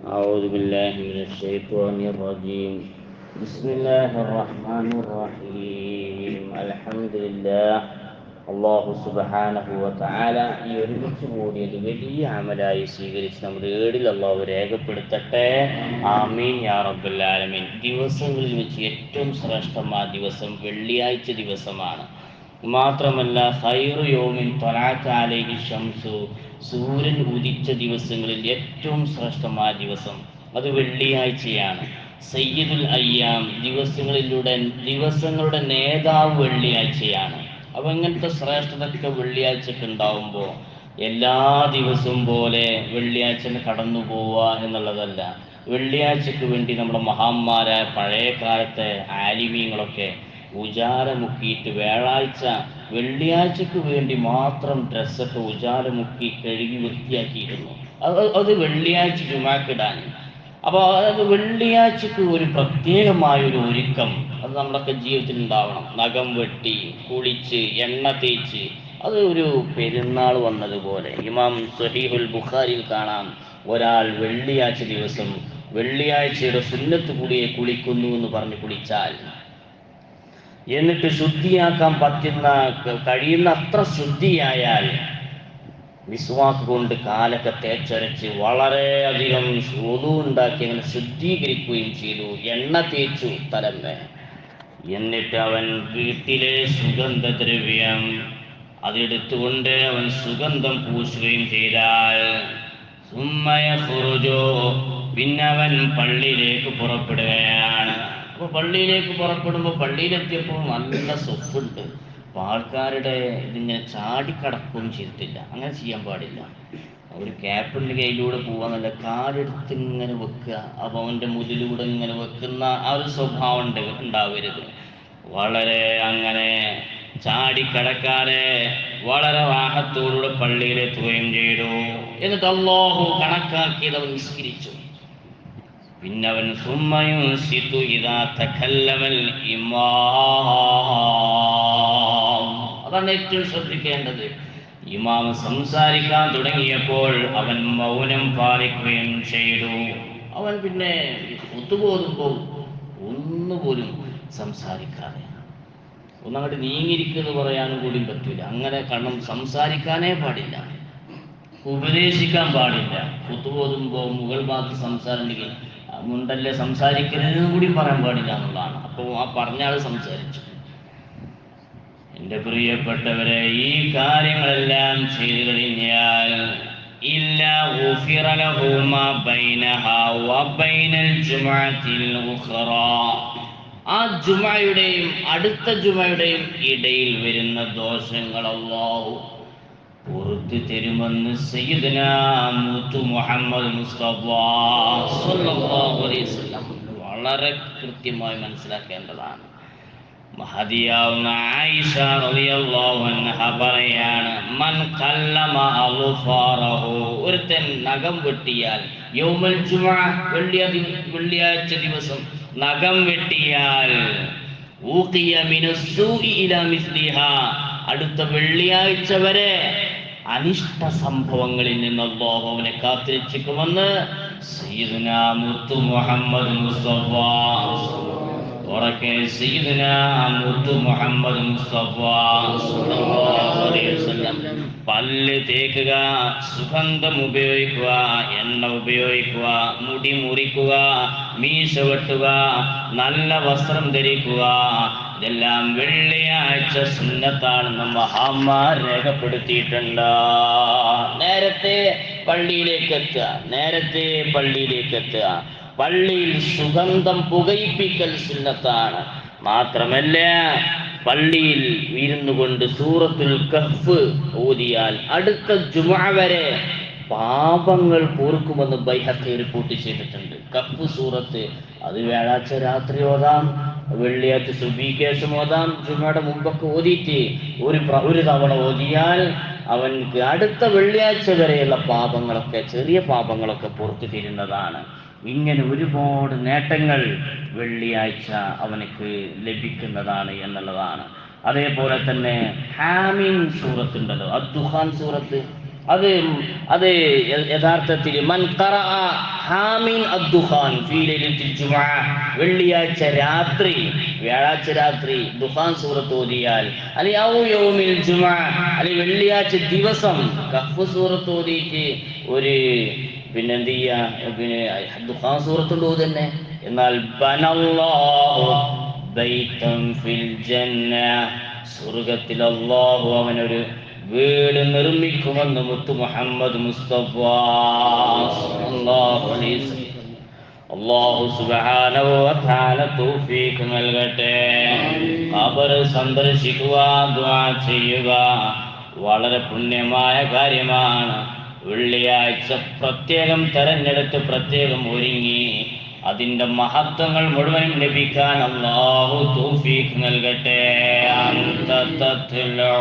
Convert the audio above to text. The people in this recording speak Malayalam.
أعوذ بالله من الشيطان الرجيم بسم الله الرحمن الرحيم الحمد لله അള്ളാഹു സുബ്ഹാനഹു വ തആല ഈ ഒരുമിച്ച് കൂടിയത് വലിയ അമലായി സ്വീകരിച്ച് നമ്മുടെ ഏടിൽ അള്ളാഹു രേഖപ്പെടുത്തട്ടെ. ആമീൻ യാ റബ്ബൽ ആലമീൻ. ദിവസങ്ങളിൽ വെച്ച് ഏറ്റവും ശ്രേഷ്ഠമായ ദിവസം വെള്ളിയാഴ്ച ദിവസമാണ്. മാത്രമല്ല ഖൈറു യൗമിൻ ത്വലഅത അലൈഹി ശംസു, സൂര്യൻ ഉദിച്ച ദിവസങ്ങളിൽ ഏറ്റവും ശ്രേഷ്ഠമായ ദിവസം അത് വെള്ളിയാഴ്ചയാണ്. സയ്യിദുൽ അയ്യാം, ദിവസങ്ങളുടെ നേതാവ് വെള്ളിയാഴ്ചയാണ്. അപ്പൊ ഇങ്ങനത്തെ ശ്രേഷ്ഠതയൊക്കെ വെള്ളിയാഴ്ചക്ക് ഉണ്ടാവുമ്പോൾ എല്ലാ ദിവസവും പോലെ വെള്ളിയാഴ്ച കടന്നു പോവുക എന്നുള്ളതല്ല. വെള്ളിയാഴ്ചക്ക് വേണ്ടി നമ്മുടെ മഹാന്മാരായ പഴയ കാലത്തെ ആലിമീങ്ങളൊക്കെ ഉജാലമുക്കിയിട്ട് വെള്ളിയാഴ്ചക്ക് വേണ്ടി മാത്രം ഡ്രസ്സൊക്കെ ഉജാലമുക്കി കഴുകി വൃത്തിയാക്കിയിരുന്നു. അത് വെള്ളിയാഴ്ച ജുമാക്കിടാൻ. അപ്പോൾ അതായത് വെള്ളിയാഴ്ചക്ക് ഒരു പ്രത്യേകമായൊരു ഒരുക്കം അത് നമ്മുടെയൊക്കെ ജീവിതത്തിൽ ഉണ്ടാവണം. നഖം വെട്ടി കുളിച്ച് എണ്ണ തേച്ച് അത് ഒരു പെരുന്നാൾ വന്നതുപോലെ. ഇമാം സ്വഹീഹുൽ ബുഖാരിയിൽ കാണാം, ഒരാൾ വെള്ളിയാഴ്ച ദിവസം വെള്ളിയാഴ്ചയുടെ സുന്നത്ത് കൂടിയെ കുളിക്കുന്നു എന്ന് പറഞ്ഞ് കുളിച്ചാൽ, എന്നിട്ട് ശുദ്ധിയാക്കാൻ കഴിയുന്ന അത്ര ശുദ്ധിയായാൽ മിസ്വാക്ക് കൊണ്ട് കാലൊക്കെ തേച്ചരച്ച് വളരെയധികം വുളു ഉണ്ടാക്കി അങ്ങനെ ശുദ്ധീകരിക്കുകയും ചെയ്തു. എണ്ണ തേച്ചു തലമ്മേ. എന്നിട്ട് അവൻ വീട്ടിലെ സുഗന്ധദ്രവ്യം അതെടുത്തുകൊണ്ട് അവൻ സുഗന്ധം പൂശുകയും ചെയ്താൽ പിന്നെ അവൻ പള്ളിയിലേക്ക് പുറപ്പെടുകയാണ്. അപ്പൊ പള്ളിയിലേക്ക് പുറപ്പെടുമ്പോൾ പള്ളിയിലെത്തിയപ്പോൾ നല്ല സ്വപ്പുണ്ട്. അപ്പോൾ ആൾക്കാരുടെ ഇതിങ്ങനെ ചാടിക്കടക്കുകയും ചെയ്തിട്ടില്ല. അങ്ങനെ ചെയ്യാൻ പാടില്ല. ഒരു ക്യാപ്പിൻ്റെ കയ്യിലൂടെ പോവാന്നല്ല, കാലെടുത്ത് ഇങ്ങനെ വെക്കുക. അപ്പോൾ അവൻ്റെ മുതിലൂടെ ഇങ്ങനെ വെക്കുന്ന ആ ഒരു സ്വഭാവം ഉണ്ടാവരുത്. വളരെ അങ്ങനെ ചാടിക്കടക്കാതെ വളരെ റാഹത്തോടുകൂടെ പള്ളിയിലെത്തുകയും ചെയ്തു. എന്നിട്ട് അല്ലാഹു കണക്കാക്കിയത് അവൻ നിസ്കരിച്ചു. പിന്നെ അവൻ അതാണ് ഏറ്റവും ശ്രദ്ധിക്കേണ്ടത്. ഇമാം സംസാരിക്കാൻ തുടങ്ങിയപ്പോൾ അവൻ മൗനം പാലിക്കുകയും ചെയ്തു. അവൻ പിന്നെ ഒത്തുപോകുമ്പോൾ ഒന്നുപോലും സംസാരിക്കാതെ ഒന്നങ്ങോട്ട് നീങ്ങിയിരിക്കുന്നു പറയാനും കൂടി പറ്റില്ല. അങ്ങനെ കാരണം സംസാരിക്കാനേ പാടില്ല, ഉപദേശിക്കാൻ പാടില്ല. ഒത്തുപോകുമ്പോൾ മുകൾ ഭാഗത്ത് സംസാരം ഉണ്ടെങ്കിൽ മുണ്ടല്ലേ സംസാരിക്കരുതെന്ന് കൂടി പറയാൻ പാടില്ല എന്നുള്ളതാണ്. അപ്പോൾ ആ പറഞ്ഞ ആൾ സംസാരിച്ചു. എൻ്റെ പ്രിയപ്പെട്ടവരെ, ഈ കാര്യങ്ങളെല്ലാം ചെയ്തു കഴിഞ്ഞാൽ ആ ജുമയുടെയും അടുത്ത ജുമയുടെയും ഇടയിൽ വരുന്ന ദോഷങ്ങൾ അല്ലാഹു പുറത്തു തരുമെന്ന് സയ്യിദുനാ മുത്തു മുഹമ്മദ് മുസ്തഫ സ്വല്ലല്ലാഹു അലൈഹി വസല്ലം വളരെ കൃത്യമായി മനസ്സിലാക്കേണ്ടതാണ്. മഹദിയാവുന്ന ആയിഷ റളിയല്ലാഹു അൻഹ പറയാണ്, മൻ കല്ലമ അൽഫാറഹു, ഒരുത്തൻ നഖം വെട്ടിയാൽ യൗമൽ ജുമുഅ, വെള്ളിയാഴ്ച ദിവസം നഖം വെട്ടിയാൽ ഊഖിയ മിനസ്സൂഇ ഇലാ മിസ്ലിഹാ, അടുത്ത വെള്ളിയാഴ്ച വരെ അനിഷ്ട സംഭവങ്ങളിൽ നിന്ന് അല്ലാഹു അവനെ കാത്തിരക്ഷിക്കുമെന്ന് സയ്യിദുനാ മുത്തു മുഹമ്മദ് മുസ്തഫ സയ്യിദുനാ മുത്തു മുഹമ്മദ് മുസ്തഫ സ്വല്ലല്ലാഹു അലൈഹി വസല്ലം. പല്ല് തേക്കുക, സുഗന്ധം ഉപയോഗിക്കുക, എണ്ണ ഉപയോഗിക്കുക, മുടി മുറിക്കുക, മീശ വെട്ടുക, നല്ല വസ്ത്രം ധരിക്കുക, ഇതെല്ലാം വെള്ളിയാഴ്ച സുന്നത്താണെന്ന് മഹാന്മാർ രേഖപ്പെടുത്തിയിട്ടുണ്ട്. നേരത്തെ പള്ളിയിലേക്ക് എത്തുക. പള്ളിയിൽ സുഗന്ധം പുകയിപ്പിക്കൽ സുന്നത്താണ്. മാത്രമല്ല പള്ളിയിൽ ഇരുന്നു കൊണ്ട് സൂറത്തുൽ കഹ്ഫ് ഓതിയാൽ അടുത്ത ജുമുഅ വരെ പാപങ്ങൾ പൊറുക്കുമെന്ന് ബൈഹഖി റിപ്പോർട്ട് ചെയ്തിട്ടുണ്ട്. കഹ്ഫ് സൂറത്ത് അത് വ്യാഴാഴ്ച രാത്രി ഓതാം, വെള്ളിയാഴ്ച സുബ്ഹിക്ക് ശേഷം ഓതാം, ജുമുഅയുടെ മുമ്പൊക്കെ ഓതിയിട്ട് ഒരു തവണ ഓതിയാൽ അവൻക്ക് അടുത്ത വെള്ളിയാഴ്ച വരെയുള്ള പാപങ്ങളൊക്കെ, ചെറിയ പാപങ്ങളൊക്കെ പുറത്തു തരുന്നതാണ്. ഇങ്ങനെ ഒരുപാട് നേട്ടങ്ങൾ വെള്ളിയാഴ്ച അവനക്ക് ലഭിക്കുന്നതാണ് എന്നുള്ളതാണ്. അതേപോലെ തന്നെ ഹാമീം സൂറത്തുണ്ടല്ലോ, അദ്ദുഖാൻ സൂറത്ത്, അത് യഥാർത്ഥത്തിൽ മൻ ഖറഅ ഹാമിൻ അദ്ദുഖാൻ ഫീ ലൈലത്തിൽ ജുമുഅ, വെള്ളിയാഴ്ച രാത്രി വ്യാഴാഴ്ച രാത്രി ദുഖാൻ സൂറത്ത് ഓതിയാൽ, അല്ലെങ്കിൽ ഔ യൗമിൽ ജുമുഅ, അല്ലെങ്കിൽ വെള്ളിയാഴ്ച ദിവസം കഹ്ഫ് സൂറത്ത് ഓതിയിട്ട് ഒരു എന്ത് ചെയ്യുക, ദുഖാൻ സൂറത്തുണ്ട് തന്നെ. എന്നാൽ ബനല്ലാഹു ബൈതൻ ഫിൽ ജന്ന, സ്വർഗ്ഗത്തിൽ അല്ലാഹു അവനൊരു വീട് നിർമ്മിക്കുമെന്ന് മുത്തു മുഹമ്മദ് മുസ്തഫ സല്ലല്ലാഹു അലൈഹി വസല്ലം. അല്ലാഹു സുബ്ഹാനഹു വ തആല തൗഫീഖ് നൽകട്ടെ. ഖബർ സന്ദർശിക്കുക, ദുആ ചെയ്യുക വളരെ പുണ്യമായ കാര്യമാണ്. വെള്ളിയാഴ്ച പ്രത്യേകം തെരഞ്ഞെടുത്ത് പ്രത്യേകം ഒരുങ്ങി അതിൻ്റെ മഹത്വങ്ങൾ മുഴുവനും ലഭിക്കാൻ അല്ലാഹു തൗഫീഖ് നൽകട്ടെ. അന്ത തത്ലഉ